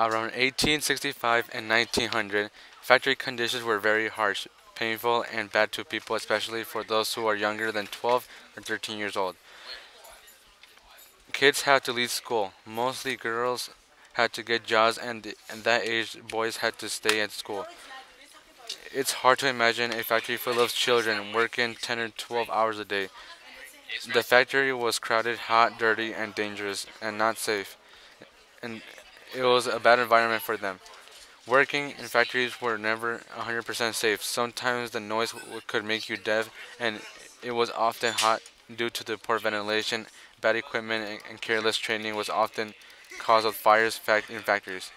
Around 1865 and 1900, factory conditions were very harsh, painful, and bad to people, especially for those who are younger than 12 or 13 years old. Kids had to leave school. Mostly girls had to get jobs, and at that age, boys had to stay at school. It's hard to imagine a factory full of children working 10 or 12 hours a day. The factory was crowded, hot, dirty, and dangerous, and not safe. And it was a bad environment for them. Working in factories were never 100% safe. Sometimes the noise could make you deaf, and it was often hot due to the poor ventilation. Bad equipment and careless training was often cause of fires in factories.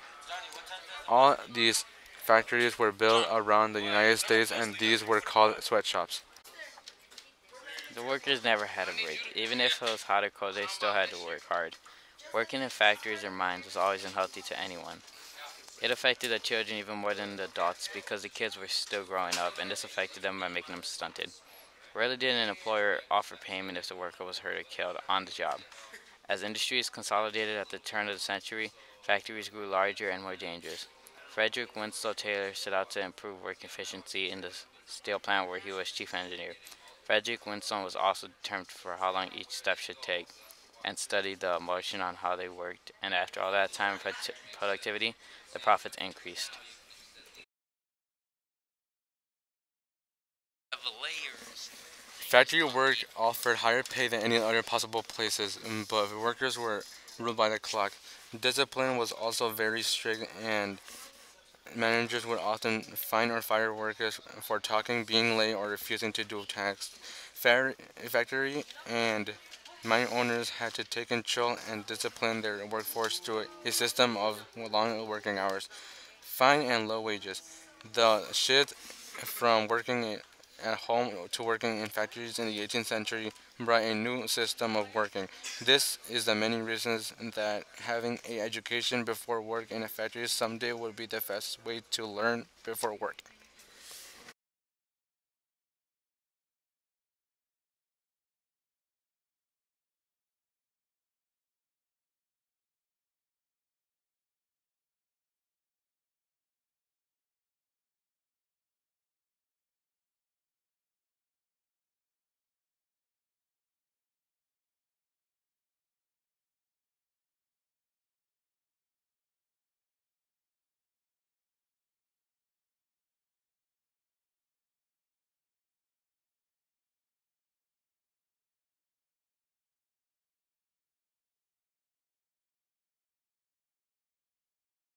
All these factories were built around the United States, and these were called sweatshops. The workers never had a break. Even if it was hot or cold, they still had to work hard. Working in factories or mines was always unhealthy to anyone. It affected the children even more than the adults because the kids were still growing up, and this affected them by making them stunted. Rarely did an employer offer payment if the worker was hurt or killed on the job. As industries consolidated at the turn of the century, factories grew larger and more dangerous. Frederick Winslow Taylor set out to improve work efficiency in the steel plant where he was chief engineer. Frederick Winslow was also determined for how long each step should take and studied the motion on how they worked, and after all that time and productivity, the profits increased. Factory work offered higher pay than any other possible places, but workers were ruled by the clock. Discipline was also very strict, and managers would often fine or fire workers for talking, being late, or refusing to do tasks. Factory and mine owners had to take control and discipline their workforce through a system of long working hours, fine and low wages. The shift from working at home to working in factories in the 18th century brought a new system of working. This is the many reasons that having a education before work in a factory someday would be the best way to learn before work.